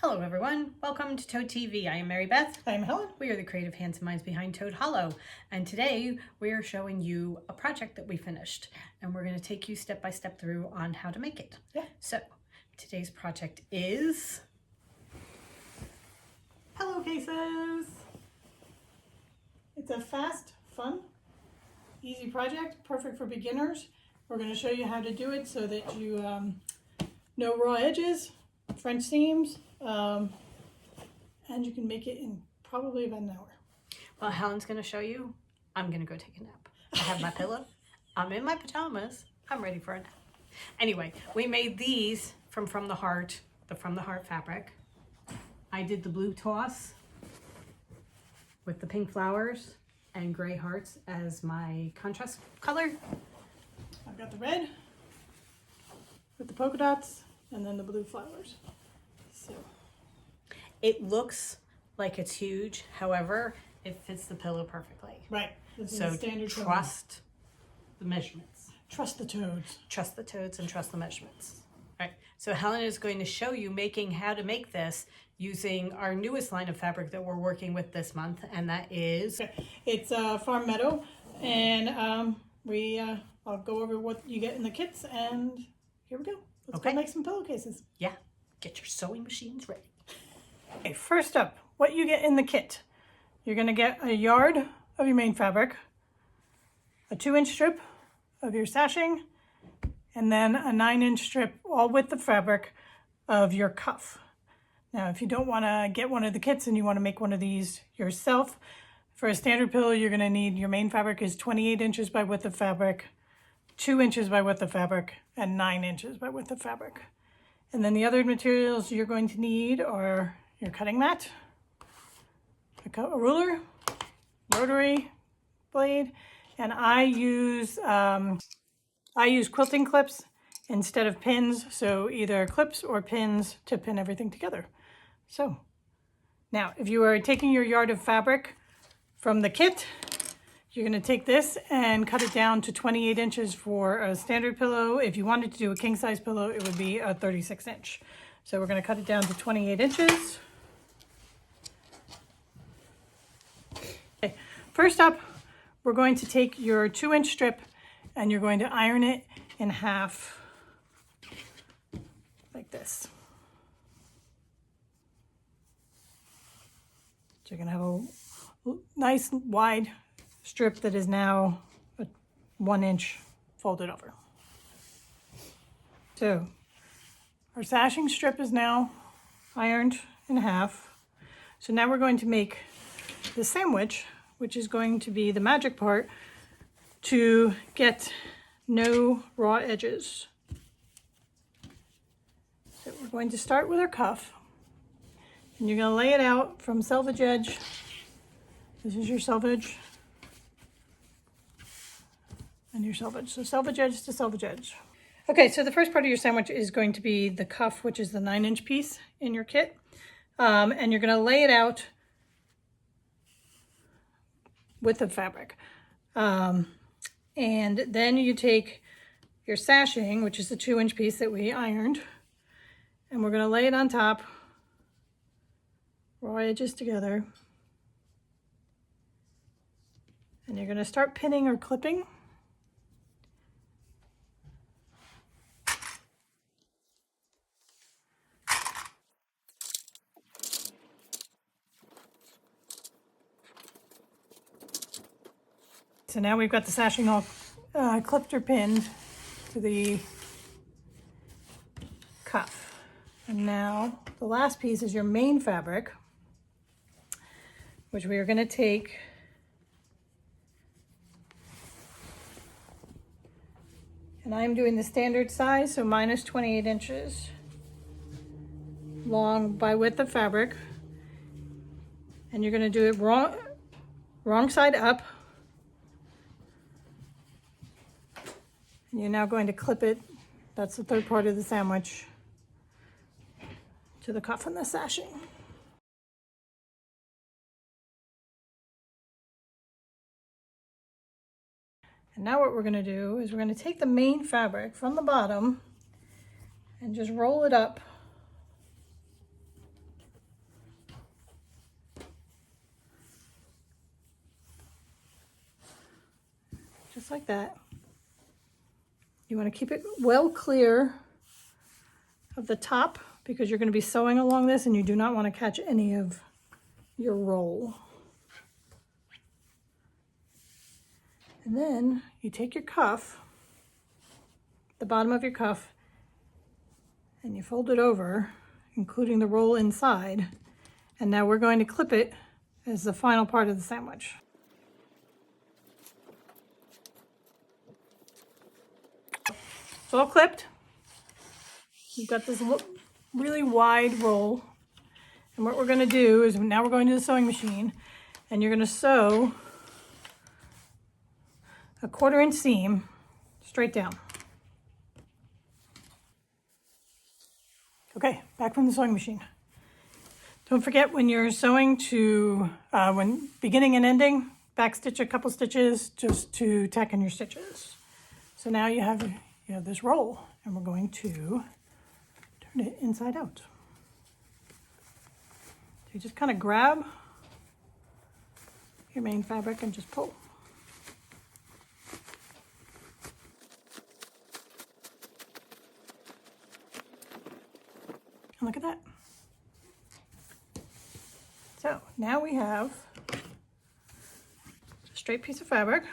Hello everyone, welcome to Toad TV. I am Mary Beth. I am Helen. We are the creative hands and minds behind Toad Hollow, and today we are showing you a project that we finished, and we're going to take you step by step through on how to make it. Yeah. So today's project is Pillowcases. It's a fast, fun, easy project, perfect for beginners. We're going to show you how to do it so that you no raw edges, French seams, and you can make it in probably about an hour. Well, Helen's going to show you. I'm going to go take a nap. I have my pillow. I'm in my pajamas. I'm ready for a nap. Anyway, we made these from the Heart, the From the Heart fabric. I did the blue toss with the pink flowers and gray hearts as my contrast color. I've got the red with the polka dots and then the blue flowers. So it looks like it's huge, however, it fits the pillow perfectly. right. This is So the standard trust the measurements. Trust the toads. Trust the toads and trust the measurements. All right, so Helen is going to show you how to make this using our newest line of fabric that we're working with this month, and that is... Okay. It's Farm Meadow, and I'll go over what you get in the kits, and here we go. Let's go make some pillowcases. Yeah, get your sewing machines ready. Okay, first up, what you get in the kit. You're going to get a yard of your main fabric, a 2-inch strip of your sashing, and then a 9-inch strip, all with the fabric, of your cuff. Now, if you don't want to get one of the kits and you want to make one of these yourself, for a standard pillow, you're going to need, your main fabric is 28 inches by width of fabric, 2 inches by width of fabric, and 9 inches by width of fabric. And then the other materials you're going to need are your cutting mat, a ruler, rotary blade, and I use quilting clips instead of pins, so either clips or pins to pin everything together. So now, if you are taking your yard of fabric from the kit, you're going to take this and cut it down to 28 inches for a standard pillow. If you wanted to do a king size pillow, it would be a 36 inch. So we're going to cut it down to 28 inches. Okay. First up, we're going to take your 2-inch strip and you're going to iron it in half like this. So you're going to have a nice wide strip that is now 1 inch folded over. So our sashing strip is now ironed in half. So now we're going to make the sandwich, which is going to be the magic part to get no raw edges. So we're going to start with our cuff, and you're going to lay it out from selvage edge. This is your selvage and your selvage. So selvage edge to selvage edge. Okay, so the first part of your sandwich is going to be the cuff, which is the 9-inch piece in your kit. And you're going to lay it out with the fabric. And then you take your sashing, which is the 2-inch piece that we ironed, and we're going to lay it on top, raw edges together. And you're going to start pinning or clipping. So now we've got the sashing all clipped or pinned to the cuff. And now the last piece is your main fabric, which we are going to take and I'm doing the standard size, so minus 28 inches long by width of fabric. And you're going to do it wrong side up. And you're now going to clip it, that's the third part of the sandwich, to the cuff and the sashing. And now what we're going to do is we're going to take the main fabric from the bottom and just roll it up just like that. You want to keep it well clear of the top because you're going to be sewing along this and you do not want to catch any of your roll. And then you take your cuff, the bottom of your cuff, and you fold it over, including the roll inside. And now we're going to clip it as the final part of the sandwich. It's all clipped. You've got this really wide roll. And what we're going to do is now we're going to the sewing machine and you're going to sew a 1/4 inch seam straight down. Okay, back from the sewing machine. Don't forget when you're sewing to, when beginning and ending, back stitch a couple stitches just to tack in your stitches. So now you have this roll and we're going to turn it inside out. So you just kind of grab your main fabric and just pull. And look at that. So now we have a straight piece of fabric,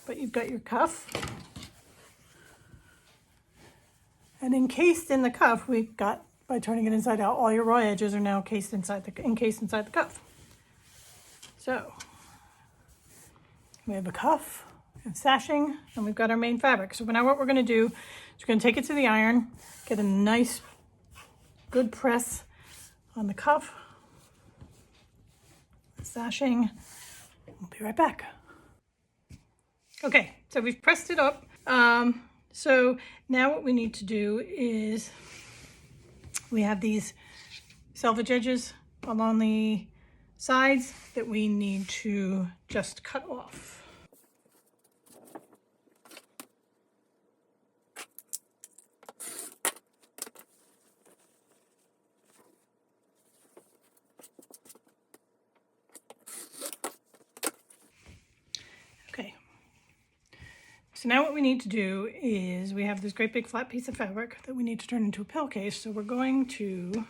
but you've got your cuff. And encased in the cuff, we've got, by turning it inside out, all your raw edges are now encased inside the cuff. So we have a cuff, we have sashing, and we've got our main fabric. So now what we're going to do is we're going to take it to the iron, get a nice good press on the cuff, the sashing. We'll be right back. Okay, so we've pressed it up. So now what we need to do is we have these selvage edges along the sides that we need to just cut off. Okay. So now what we need to do is we have this great big flat piece of fabric that we need to turn into a pillowcase. So we're going to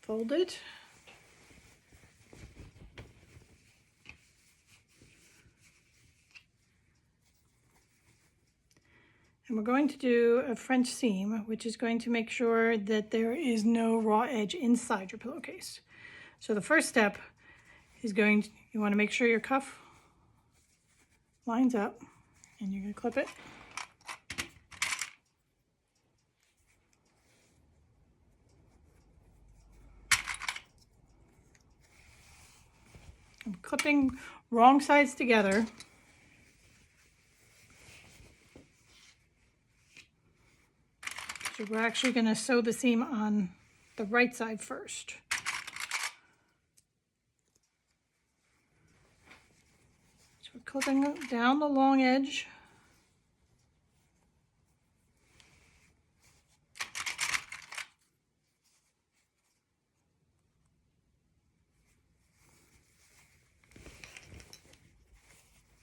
fold it. And we're going to do a French seam, which is going to make sure that there is no raw edge inside your pillowcase. So the first step is you want to make sure your cuff lines up, and you're going to clip it. I'm clipping wrong sides together. So we're actually going to sew the seam on the right side first. So we're clipping down the long edge.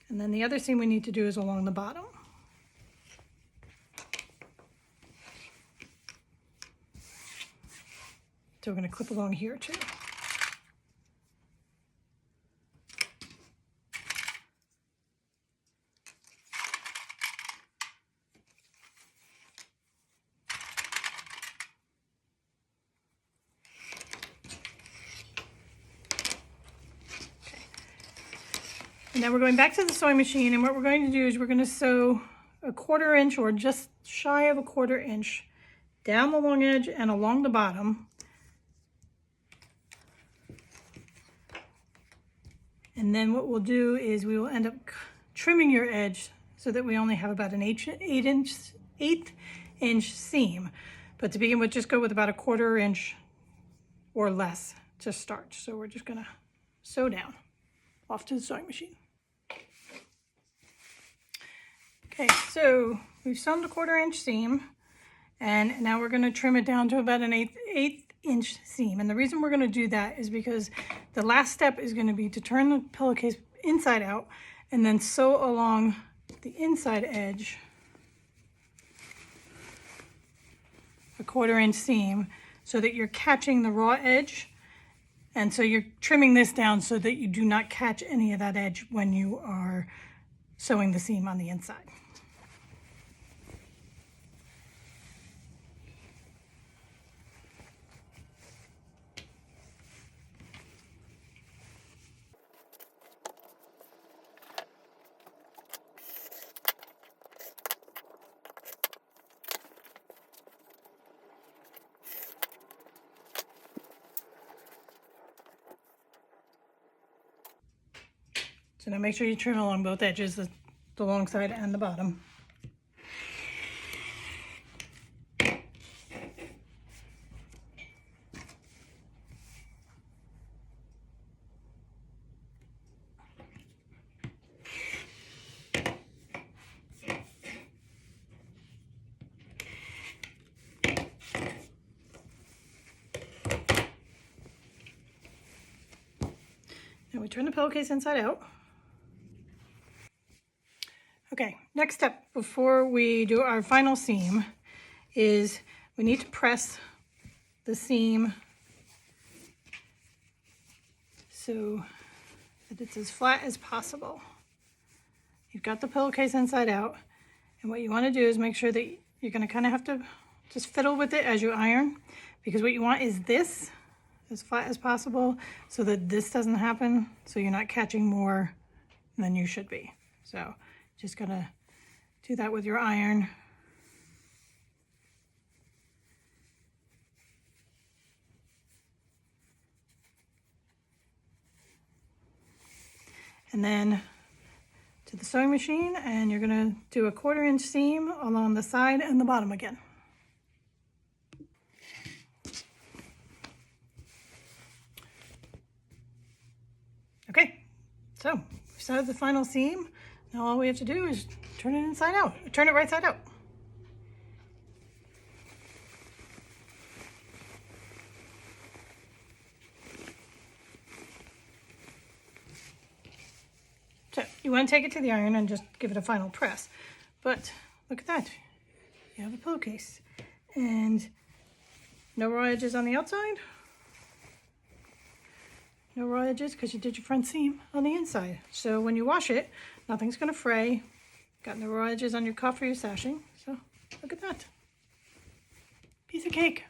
And then the other seam we need to do is along the bottom. So we're going to clip along here too. And now we're going back to the sewing machine, and what we're going to do is we're going to sew a 1/4 inch or just shy of a 1/4 inch down the long edge and along the bottom. And then what we'll do is we will end up trimming your edge so that we only have about an eighth inch seam. But to begin with, just go with about a 1/4 inch or less to start. So we're just gonna sew down off to the sewing machine. Okay, so we've sewn the 1/4 inch seam, and now we're gonna trim it down to about an eighth inch seam. And the reason we're going to do that is because the last step is going to be to turn the pillowcase inside out and then sew along the inside edge a 1/4 inch seam so that you're catching the raw edge. And so you're trimming this down so that you do not catch any of that edge when you are sewing the seam on the inside. So now make sure you trim along both edges, the long side and the bottom. Now we turn the pillowcase inside out. Okay, next step before we do our final seam is we need to press the seam so that it's as flat as possible. You've got the pillowcase inside out, and what you want to do is make sure that you're going to kind of have to just fiddle with it as you iron, because what you want is this as flat as possible so that this doesn't happen, so you're not catching more than you should be. So just gonna do that with your iron. And then to the sewing machine, and you're gonna do a 1/4 inch seam along the side and the bottom again. Okay, so we started the final seam. Now all we have to do is turn it inside out, turn it right side out. So you want to take it to the iron and just give it a final press. But look at that, you have a pillowcase. And no raw edges on the outside. No raw edges because you did your front seam on the inside. So when you wash it, nothing's going to fray. Got no raw edges on your cuff or your sashing. So look at that. Piece of cake.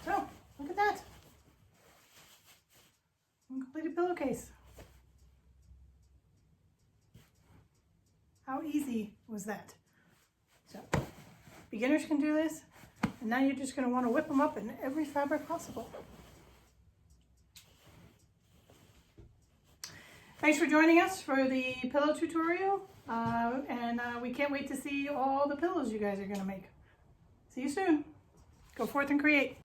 So look at that. One completed pillowcase. How easy was that? So beginners can do this. And now you're just going to want to whip them up in every fabric possible. Thanks for joining us for the pillow tutorial, and we can't wait to see all the pillows you guys are going to make. See you soon. Go forth and create.